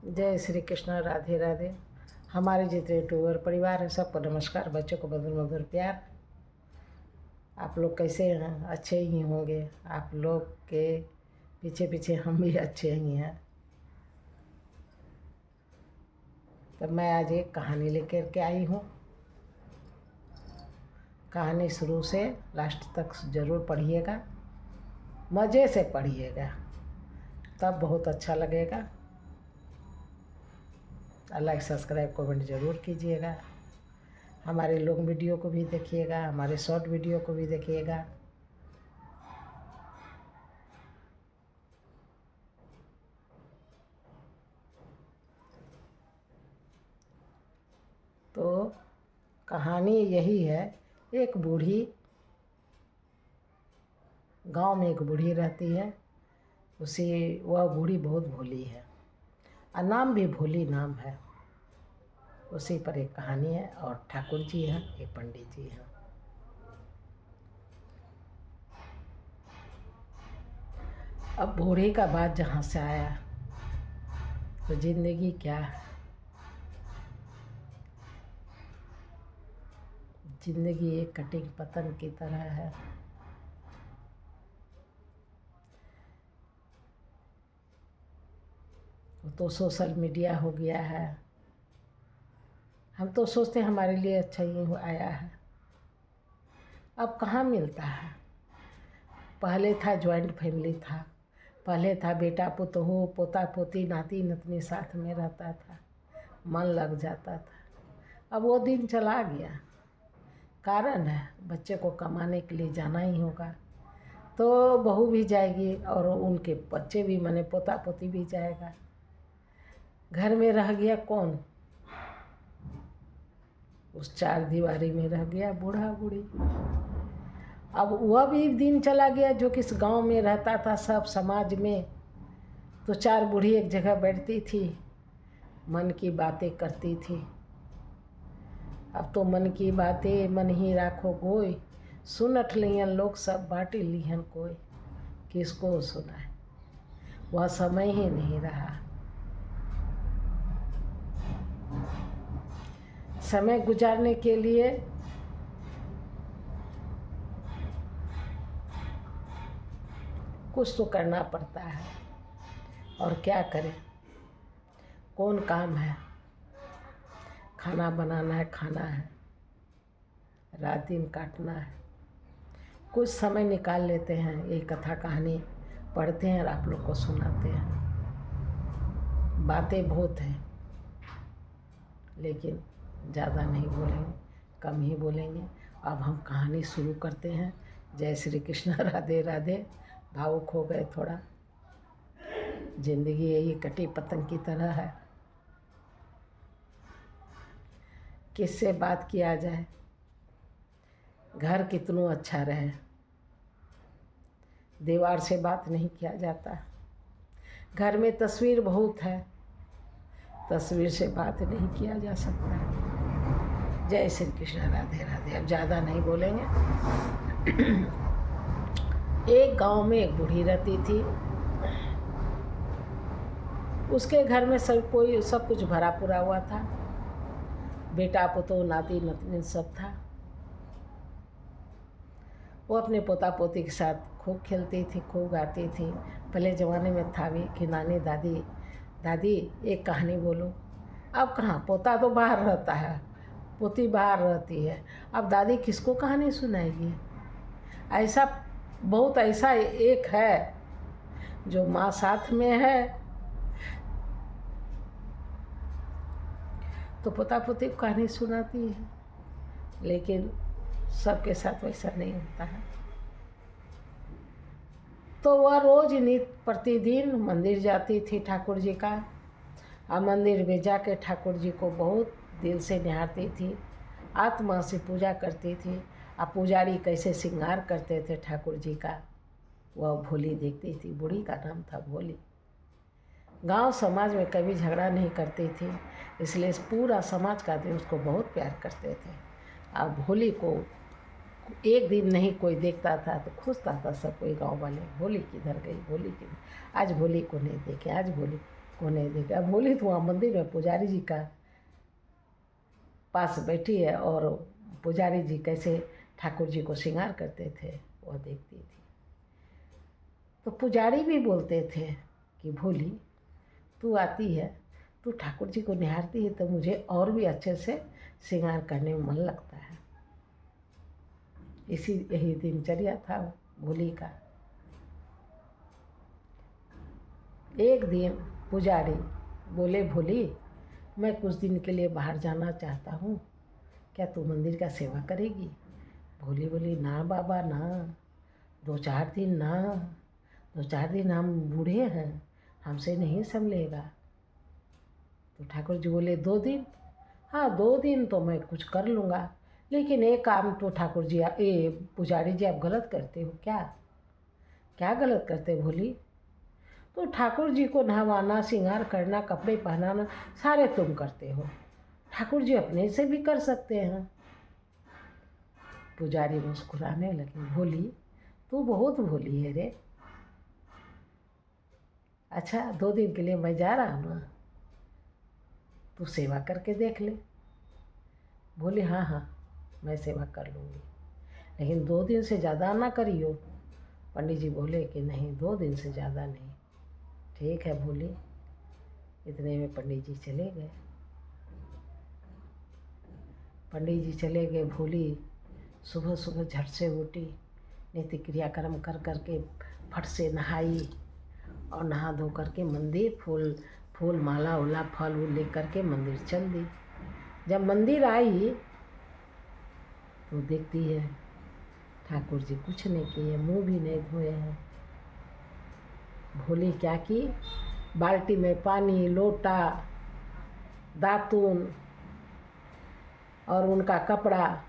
जय श्री कृष्ण। राधे राधे। हमारे जितने यूट्यूबर परिवार है सबको नमस्कार। बच्चों को मधुर मधुर प्यार। आप लोग कैसे हैं? अच्छे ही होंगे। आप लोग के पीछे पीछे हम भी अच्छे ही हैं। तो मैं आज एक कहानी लेकर के आई हूँ। कहानी शुरू से लास्ट तक ज़रूर पढ़िएगा, मज़े से पढ़िएगा, तब बहुत अच्छा लगेगा। लाइक सब्सक्राइब कमेंट ज़रूर कीजिएगा। हमारे लॉन्ग वीडियो को भी देखिएगा, हमारे शॉर्ट वीडियो को भी देखिएगा। तो कहानी यही है। एक बूढ़ी, गांव में एक बूढ़ी रहती है। वह बूढ़ी बहुत भोली है और नाम भी भोली नाम है। उसी पर एक कहानी है। और ठाकुर जी हैं, एक पंडित जी हैं। अब बूढ़ी का बात जहाँ से आया तो जिंदगी क्या है। जिंदगी एक कटिंग पतंग की तरह है। तो सोशल मीडिया हो गया है। हम तो सोचते हैं हमारे लिए अच्छा ही आया है। अब कहाँ मिलता है। पहले था जॉइंट फैमिली था। पहले था बेटा पुतोहू पोता पोती नाती नतनी साथ में रहता था, मन लग जाता था। अब वो दिन चला गया। कारण है बच्चे को कमाने के लिए जाना ही होगा, तो बहू भी जाएगी और उनके बच्चे भी, माने पोता पोती भी जाएगा। घर में रह गया कौन? उस चार दीवारी में रह गया बूढ़ा बूढ़ी। अब वह भी दिन चला गया जो किस गांव में रहता था सब समाज में। तो चार बूढ़ी एक जगह बैठती थी, मन की बातें करती थी। अब तो मन की बातें मन ही राखो गोई, सुनठ लियन लोग सब बाटे लिहन कोई। किसको सुनाए, वह समय ही नहीं रहा। समय गुजारने के लिए कुछ तो करना पड़ता है। और क्या करें, कौन काम है। खाना बनाना है, खाना है, रात दिन काटना है। कुछ समय निकाल लेते हैं, ये कथा कहानी पढ़ते हैं और आप लोग को सुनाते हैं। बातें बहुत हैं लेकिन ज़्यादा नहीं बोलेंगे, कम ही बोलेंगे। अब हम कहानी शुरू करते हैं। जय श्री कृष्ण। राधे राधे। भावुक हो गए थोड़ा। जिंदगी यही कटी पतंग की तरह है। किससे बात किया जाए। घर कितना अच्छा रहे, दीवार से बात नहीं किया जाता। घर में तस्वीर बहुत है, तस्वीर से बात नहीं किया जा सकता। जय श्री कृष्ण। राधे राधे। अब ज़्यादा नहीं बोलेंगे। एक गांव में एक बूढ़ी रहती थी। उसके घर में सब कुछ भरा पूरा हुआ था। बेटा पुतो नाती नतनी सब था। वो अपने पोता पोती के साथ खूब खेलती थी, खूब गाती थी। पहले ज़माने में था भी कि नानी दादी दादी एक कहानी बोलो। अब कहाँ, पोता तो बाहर रहता है, पोती बाहर रहती है। अब दादी किसको कहानी सुनाएगी। ऐसा बहुत ऐसा एक है जो माँ साथ में है तो पोता पोती को कहानी सुनाती है। लेकिन सबके साथ वैसा नहीं होता है। तो वह रोज नित्य प्रतिदिन मंदिर जाती थी ठाकुर जी का। और मंदिर में जाके ठाकुर जी को बहुत दिल से निहारती थी, आत्मा से पूजा करती थी। और पुजारी कैसे श्रृंगार करते थे ठाकुर जी का, वह भोली देखती थी। बूढ़ी का नाम था भोली। गांव समाज में कभी झगड़ा नहीं करती थी, इसलिए पूरा समाज का आदमी उसको बहुत प्यार करते थे। और भोली को एक दिन नहीं कोई देखता था तो खुशता था सब कोई गाँव वाले। भोली किधर गई, भोली किधर, आज भोली को नहीं देखे, आज भोली। को नहीं देखे। अब भोली तो वहाँ मंदिर में पुजारी जी का पास बैठी है और पुजारी जी कैसे ठाकुर जी को श्रृंगार करते थे वह देखती थी। तो पुजारी भी बोलते थे कि भोली तू आती है, तू ठाकुर जी को निहारती है तो मुझे और भी अच्छे से श्रृंगार करने में मन लगता है। यही दिनचर्या था भोली का। एक दिन पुजारी बोले, भोली मैं कुछ दिन के लिए बाहर जाना चाहता हूँ, क्या तू मंदिर का सेवा करेगी? भोली बोली, ना बाबा ना, 2-4 दिन ना, 2-4 दिन हम बूढ़े हैं, हमसे नहीं संभलेगा। तो ठाकुर जी बोले 2 दिन? हाँ 2 दिन तो मैं कुछ कर लूँगा, लेकिन एक काम तो ठाकुर जी पुजारी जी आप गलत करते हो। क्या क्या गलत करते भोली? तो ठाकुर जी को नहवाना, श्रृंगार करना, कपड़े पहनाना सारे तुम करते हो, ठाकुर जी अपने से भी कर सकते हैं। पुजारी मुस्कुराने लगे, भोली तू बहुत भोली है रे। अच्छा 2 दिन के लिए मैं जा रहा हूँ ना, तू सेवा करके देख ले। बोली हाँ हाँ मैं सेवा कर लूँगी, लेकिन 2 दिन से ज़्यादा ना करियो। पंडित जी बोले कि नहीं 2 दिन से ज़्यादा नहीं। ठीक है भोली। इतने में पंडित जी चले गए। पंडित जी चले गए। भोली सुबह सुबह झट से उठी, नित्य क्रियाक्रम कर करके फट से नहाई और नहा धो करके मंदिर फूल माला उला फल वूल ले करके मंदिर चल दी। जब मंदिर आई तो देखती है ठाकुर जी कुछ नहीं किए, मुंह भी नहीं धोए हैं। भोली क्या की, बाल्टी में पानी, लोटा, दातुन और उनका कपड़ा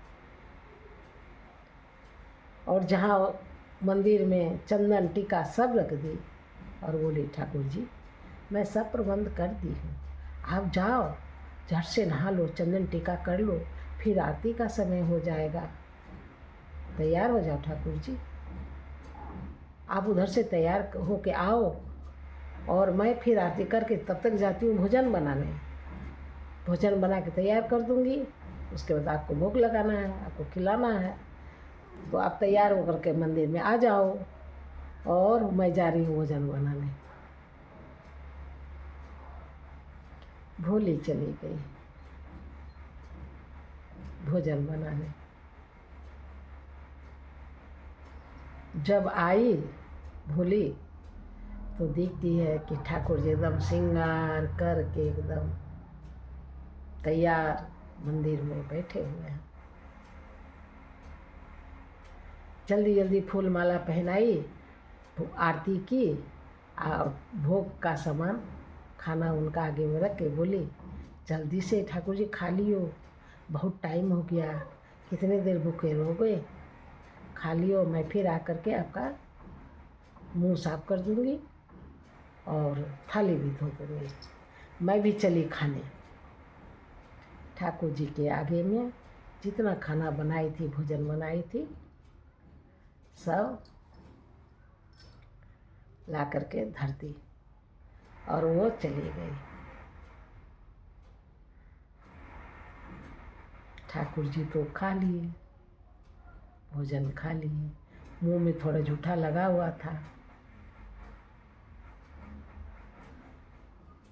और जहाँ मंदिर में चंदन टीका सब रख दी और बोली ठाकुर जी मैं सब प्रबंध कर दी हूँ, आप जाओ झट से नहा लो, चंदन टीका कर लो, फिर आरती का समय हो जाएगा, तैयार हो जाओ ठाकुर जी। आप उधर से तैयार होके आओ और मैं फिर आरती करके तब तक जाती हूँ भोजन बनाने। भोजन बना के तैयार कर दूँगी, उसके बाद आपको भोग लगाना है, आपको खिलाना है, तो आप तैयार होकर के मंदिर में आ जाओ और मैं जा रही हूँ भोजन बनाने। भोली चली गई भोजन बनाने। जब आई भोली तो देखती है कि ठाकुर जी एकदम श्रृंगार करके एकदम तैयार मंदिर में बैठे हुए हैं। जल्दी जल्दी फूल माला पहनाई, आरती की और भोग का सामान खाना उनका आगे में रख के बोली जल्दी से ठाकुर जी खा लियो, बहुत टाइम हो गया, कितने देर भूखे रहोगे, खा लियो, मैं फिर आकर के आपका मुंह साफ कर दूंगी और थाली भी धो दूंगी। मैं भी चली खाने। ठाकुर जी के आगे में जितना खाना बनाई थी, भोजन बनाई थी, सब ला करके धर दी और वो चली गई। ठाकुर जी तो खा लिए, भोजन खा लिए, मुंह में थोड़ा जूठा लगा हुआ था।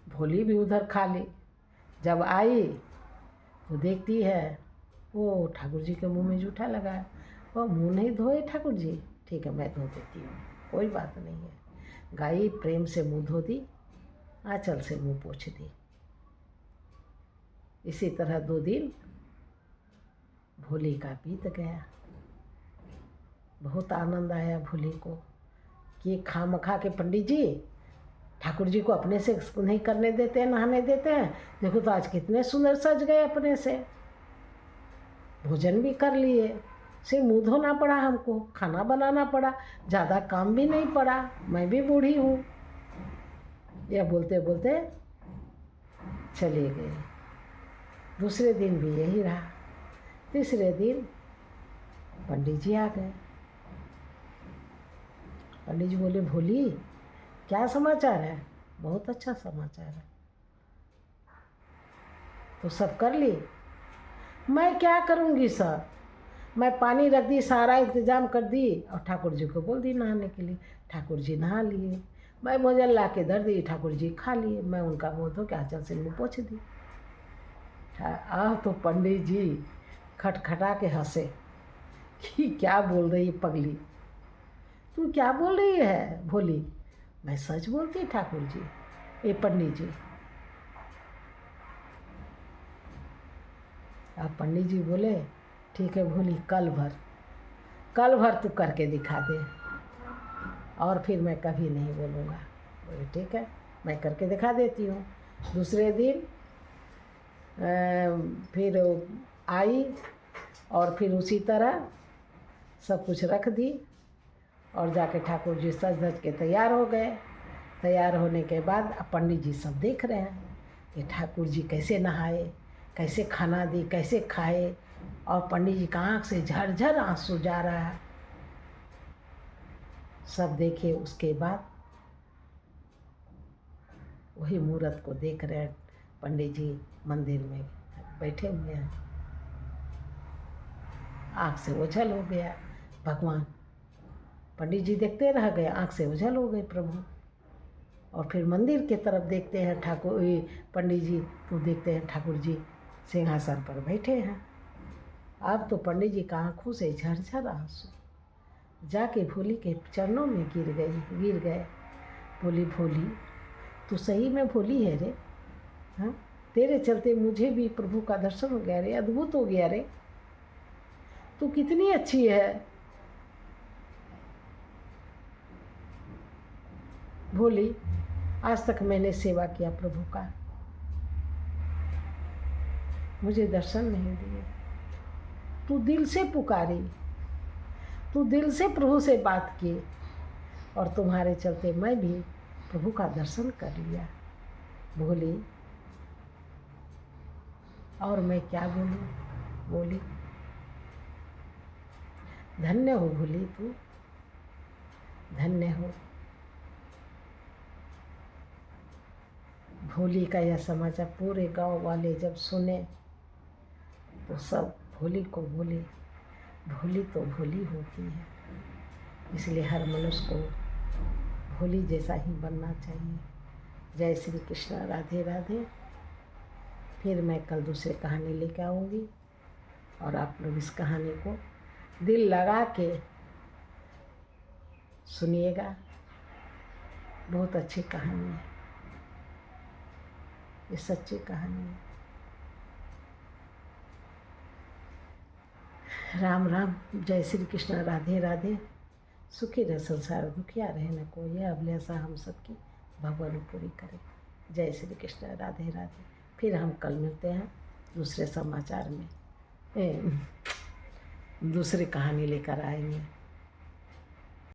भोली भी उधर खा ली। जब आई तो देखती है वो ठाकुर जी के मुंह में जूठा लगा है। वो मुंह नहीं धोए ठाकुर जी, ठीक है मैं धो देती हूँ, कोई बात नहीं है। गाई प्रेम से मुंह धो दी, आंचल से मुंह पोंछ दी। इसी तरह 2 दिन भोली का बीत गया। बहुत आनंद आया भोली को कि खामखा के पंडित जी ठाकुर जी को अपने से नहीं करने देते हैं, नहाने देते हैं। देखो तो आज कितने सुंदर सज गए अपने से, भोजन भी कर लिए, सिर्फ मुँह धोना पड़ा, हमको खाना बनाना पड़ा, ज़्यादा काम भी नहीं पड़ा, मैं भी बूढ़ी हूँ। यह बोलते बोलते चले गए। दूसरे दिन भी यही रहा। तीसरे दिन पंडित जी आ गए। पंडित जी बोले भोली क्या समाचार है? बहुत अच्छा समाचार है। तो सब कर ली। मैं क्या करूँगी सर, मैं पानी रख दी, सारा इंतज़ाम कर दी और ठाकुर जी को बोल दी नहाने के लिए। ठाकुर जी नहा लिए, मैं भोजन ला के धर दी, ठाकुर जी खा लिए, मैं उनका मुँह धो के आंचल से मुँह पोंछ दी। तो पंडित जी खटखटा के हंसे कि क्या बोल रही है पगली, तू क्या बोल रही है भोली। मैं सच बोलती ठाकुर जी, ये पंडित जी। अब पंडित जी बोले ठीक है भोली, कल भर तू करके दिखा दे और फिर मैं कभी नहीं बोलूँगा। बोले ठीक है, मैं करके दिखा देती हूँ। दूसरे दिन फिर आई और फिर उसी तरह सब कुछ रख दी और जाके ठाकुर जी सज धज के तैयार हो गए। तैयार होने के बाद अब पंडित जी सब देख रहे हैं कि ठाकुर जी कैसे नहाए, कैसे खाना दी, कैसे खाए, और पंडित जी का आँख से झरझर आंसू जा रहा है। सब देखे, उसके बाद वही मूर्त को देख रहे हैं। पंडित जी मंदिर में बैठे हुए हैं, आँख से ओझल हो गया भगवान। पंडित जी देखते रह गए, आँख से ओझल हो गए प्रभु। और फिर मंदिर के तरफ देखते हैं ठाकुर पंडित जी, तो देखते हैं ठाकुर जी सिंहासन पर बैठे हैं। अब तो पंडित जी का आँखों से झरझर आंसू जाके भोली के चरणों में गिर गए। बोली भोली, तू सही में भोली है रे। हाँ, तेरे चलते मुझे भी प्रभु का दर्शन हो गया रे, अद्भुत हो गया रे, तू कितनी अच्छी है भोली। आज तक मैंने सेवा किया प्रभु का, मुझे दर्शन नहीं दिए। तू दिल से पुकारी, तू दिल से प्रभु से बात की, और तुम्हारे चलते मैं भी प्रभु का दर्शन कर लिया भोली। और मैं क्या बोलूँ बोली। धन्य हो भोली, तू धन्य हो। भोली का यह समाचार पूरे गांव वाले जब सुने तो सब भोली को बोले, भोली तो भोली होती है, इसलिए हर मनुष्य को भोली जैसा ही बनना चाहिए। जय श्री कृष्ण, राधे राधे। फिर मैं कल दूसरी कहानी लेकर आऊँगी और आप लोग इस कहानी को दिल लगा के सुनिएगा। बहुत अच्छी कहानी है, ये सच्ची कहानी है। राम राम, जय श्री कृष्ण, राधे राधे। सुखी रहे संसार, दुखिया रहे न कोई, यह अभिलाषा हम सबकी भगवान पूरी करे। जय श्री कृष्ण, राधे राधे। फिर हम कल मिलते हैं दूसरे समाचार में, दूसरी कहानी लेकर आएंगे।